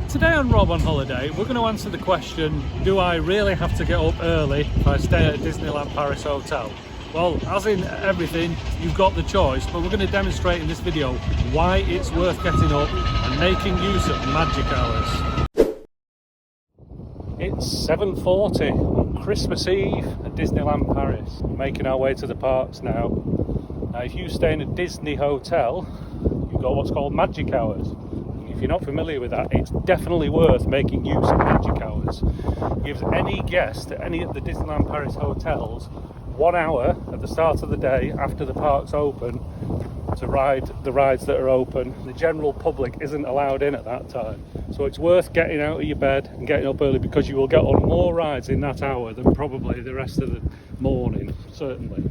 Today on Rob on Holiday, we're going to answer the question, do I really have to get up early if I stay at a Disneyland Paris hotel? Well, as in everything, you've got the choice, but we're going to demonstrate in this video why it's worth getting up and making use of magic hours. It's 7:40 on Christmas Eve at Disneyland Paris. We're making our way to the parks now. Now, if you stay in a Disney hotel, you've got what's called magic hours. If you're not familiar with that, it's definitely worth making use of magic hours. It gives any guest at any of the Disneyland Paris hotels 1 hour at the start of the day after the park's open to ride the rides that are open. The general public isn't allowed in at that time. So it's worth getting out of your bed and getting up early because you will get on more rides in that hour than probably the rest of the morning, certainly.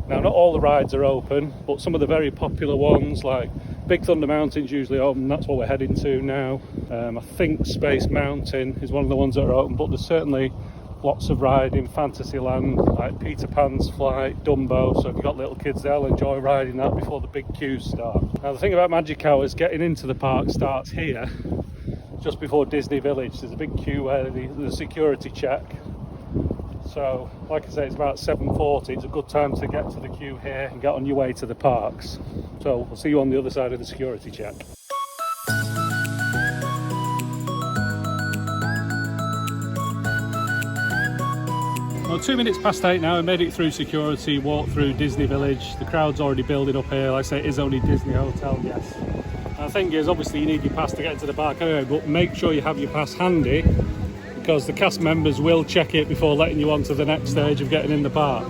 Now, not all the rides are open, but some of the very popular ones like Big Thunder Mountain's usually open. That's what we're heading to now. I think Space Mountain is one of the ones that are open, but there's certainly lots of riding. Fantasyland, like Peter Pan's Flight, Dumbo. So if you've got little kids, they'll enjoy riding that before the big queues start. Now, the thing about magic hours, getting into the park starts here, just before Disney Village. There's a big queue where the security check. So, like I say, it's about 7:40. It's a good time to get to the queue here and get on your way to the parks. So, we'll see you on the other side of the security check. Well, 2 minutes past 8 now. I made it through security, walked through Disney Village. The crowd's already building up here. Like I say, it is only Disney Hotel, yes. Now, the thing is, obviously, you need your pass to get into the park anyway, but make sure you have your pass handy, because the cast members will check it before letting you on to the next stage of getting in the park.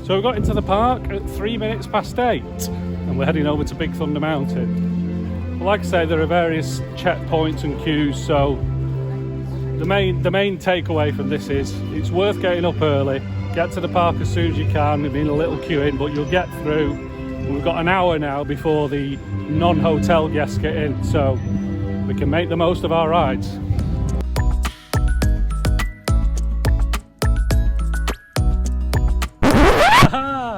So we got into the park at 3 minutes past 8 and we're heading over to Big Thunder Mountain. Well, like I say, there are various checkpoints and queues, so the main takeaway from this is it's worth getting up early. Get to the park as soon as you can. There'll be a little queue in, but you'll get through. We've got an hour now before the non-hotel guests get in, so we can make the most of our rides.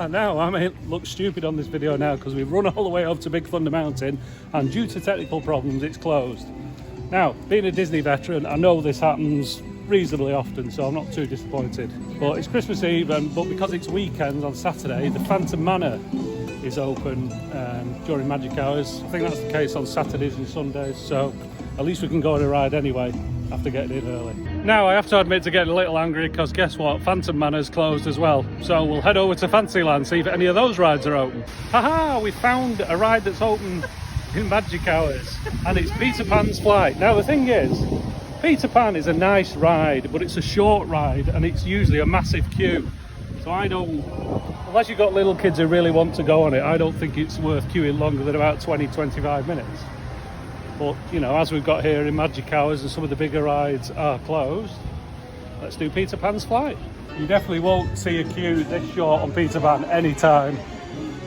Now, I may look stupid on this video now because we've run all the way up to Big Thunder Mountain and due to technical problems, it's closed. Now, being a Disney veteran, I know this happens reasonably often, so I'm not too disappointed. But it's Christmas Eve, but because it's weekends on Saturday, the Phantom Manor is open during magic hours. I think that's the case on Saturdays and Sundays, so at least we can go on a ride anyway after getting in early. Now, I have to admit to getting a little angry because guess what? Phantom Manor's closed as well. So we'll head over to Fantasyland, see if any of those rides are open. Haha, we found a ride that's open in magic hours, and it's Peter Pan's Flight. Now, the thing is, Peter Pan is a nice ride, but it's a short ride and it's usually a massive queue. So I don't, unless you've got little kids who really want to go on it, I don't think it's worth queuing longer than about 20-25 minutes. But, you know, as we've got here in magic hours and some of the bigger rides are closed, let's do Peter Pan's Flight. You definitely won't see a queue this short on Peter Pan anytime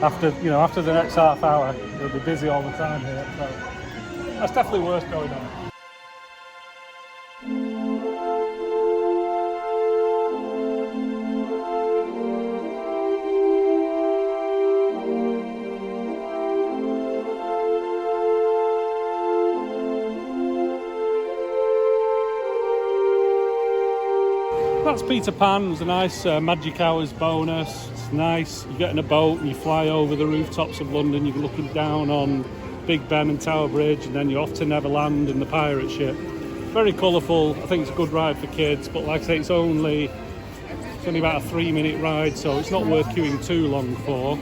after the next half hour. It'll be busy all the time here, so that's definitely worth going on. That's Peter Pan. It was a nice magic hours bonus. It's nice. You get in a boat and you fly over the rooftops of London. You're looking down on Big Ben and Tower Bridge, and then you're off to Neverland and the pirate ship. Very colourful. I think it's a good ride for kids, but like I say, it's only about a 3-minute ride, so it's not worth queuing too long for.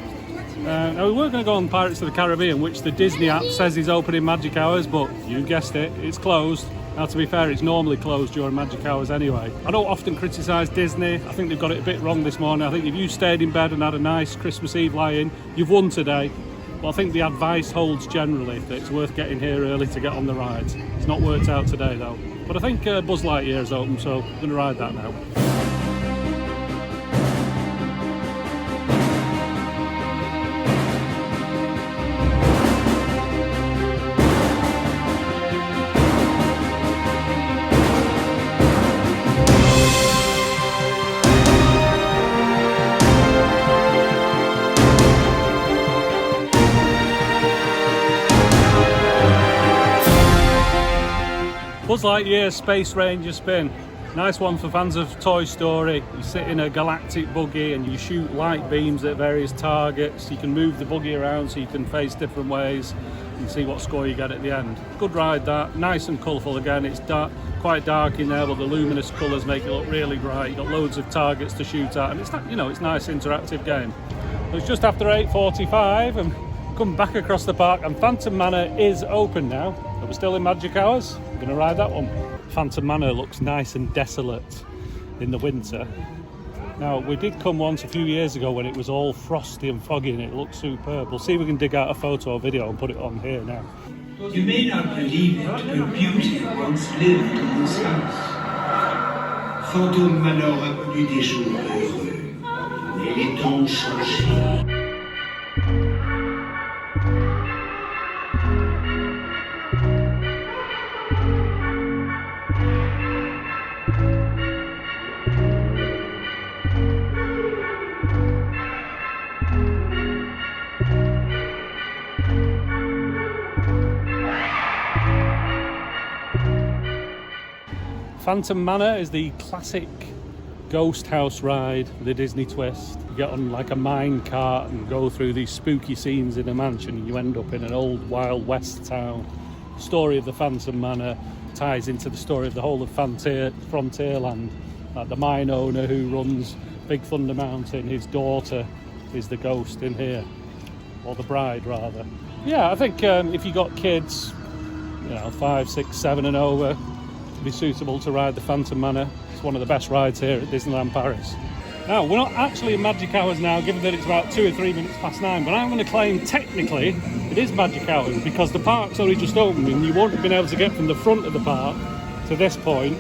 Now, we were going to go on Pirates of the Caribbean, which the Disney app says is open in magic hours, but you guessed it, it's closed. Now, to be fair, it's normally closed during magic hours anyway. I don't often criticise Disney. I think they've got it a bit wrong this morning. I think if you stayed in bed and had a nice Christmas Eve lie-in, you've won today. But I think the advice holds generally that it's worth getting here early to get on the rides. It's not worked out today though. But I think Buzz Lightyear is open, so I'm going to ride that now. Buzz Lightyear Space Ranger spin. Nice one for fans of Toy Story. You sit in a galactic buggy and you shoot light beams at various targets. You can move the buggy around so you can face different ways and see what score you get at the end. Good ride that, nice and colourful again. It's dark, quite dark in there, but the luminous colours make it look really bright. You've got loads of targets to shoot at, and it's, you know, it's a nice interactive game. It's just after 8:45 and come back across the park, and Phantom Manor is open now. But we're still in magic hours. We're going to ride that one. Phantom Manor looks nice and desolate in the winter. Now, we did come once a few years ago when it was all frosty and foggy and it looked superb. We'll see if we can dig out a photo or video and put it on here now. You may not believe it, but beauty once lived in this house. Phantom Manor a connu des jours heureux, mais les temps ont changé. Phantom Manor is the classic ghost house ride with a Disney twist. You get on like a mine cart and go through these spooky scenes in a mansion and you end up in an old Wild West town. The story of the Phantom Manor ties into the story of the whole of Frontierland. Like the mine owner who runs Big Thunder Mountain, his daughter is the ghost in here, or the bride rather. Yeah, I think if you got kids, you know, 5, 6, 7 and over, be suitable to ride the Phantom Manor. It's one of the best rides here at Disneyland Paris. Now, we're not actually in magic hours now, given that it's about 2 or 3 minutes past 9, but I'm going to claim technically it is magic hours because the park's only just opened and you won't have been able to get from the front of the park to this point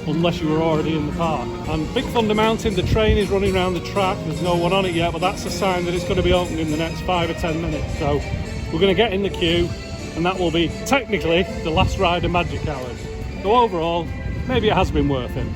unless you were already in the park. And Big Thunder Mountain, the train is running around the track. There's no one on it yet, but that's a sign that it's going to be open in the next 5 or 10 minutes. So we're going to get in the queue and that will be technically the last ride of magic hours. So overall, maybe it has been worth it.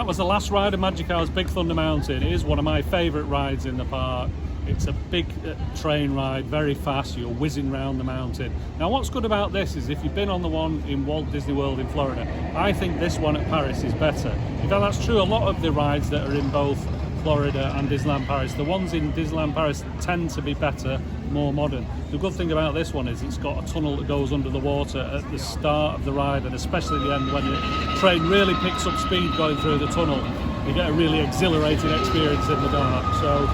Was the last ride of Magic Hour's Big Thunder Mountain. It is one of my favourite rides in the park. It's a big train ride, very fast, you're whizzing around the mountain. Now what's good about this is if you've been on the one in Walt Disney World in Florida, I think this one at Paris is better. In fact, that's true a lot of the rides that are in both Florida and Disneyland Paris. The ones in Disneyland Paris tend to be better, more modern. The good thing about this one is it's got a tunnel that goes under the water at the start of the ride, and especially at the end when the train really picks up speed going through the tunnel. You get a really exhilarating experience in the dark. So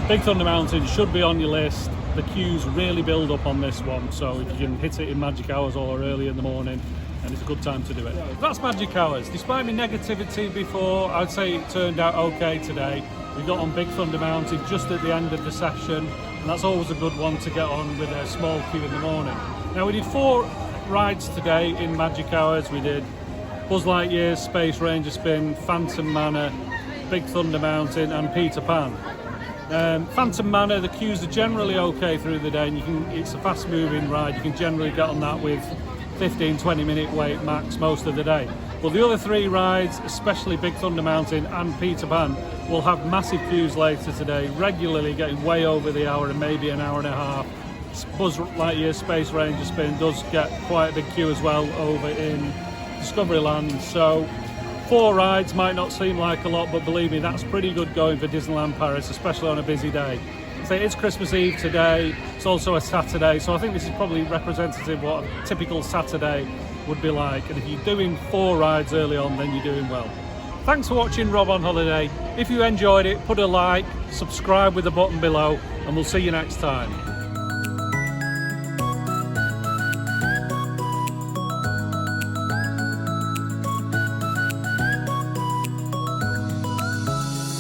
Big Thunder Mountain should be on your list. The queues really build up on this one, so if you can hit it in magic hours or early in the morning, and it's a good time to do it. That's magic hours. Despite my negativity before, I'd say it turned out okay today. We got on Big Thunder Mountain just at the end of the session, and that's always a good one to get on with a small queue in the morning. Now we did 4 rides today in magic hours. We did Buzz Lightyear Space Ranger Spin, Phantom Manor, Big Thunder Mountain and Peter Pan. Phantom Manor, the queues are generally okay through the day, and it's a fast moving ride. You can generally get on that with 15-20 minute wait max most of the day. But the other 3 rides, especially Big Thunder Mountain and Peter Pan, will have massive queues later today, regularly getting way over the hour and maybe an hour and a half. Buzz Lightyear Space Ranger Spin does get quite a big queue as well over in Discoveryland. So 4 rides might not seem like a lot, but believe me, that's pretty good going for Disneyland Paris, especially on a busy day. So it's Christmas Eve today, it's also a Saturday, so I think this is probably representative of what a typical Saturday would be like. And if you're doing 4 rides early on, then you're doing well. Thanks for watching Rob on Holiday. If you enjoyed it, put a like, subscribe with the button below, and we'll see you next time.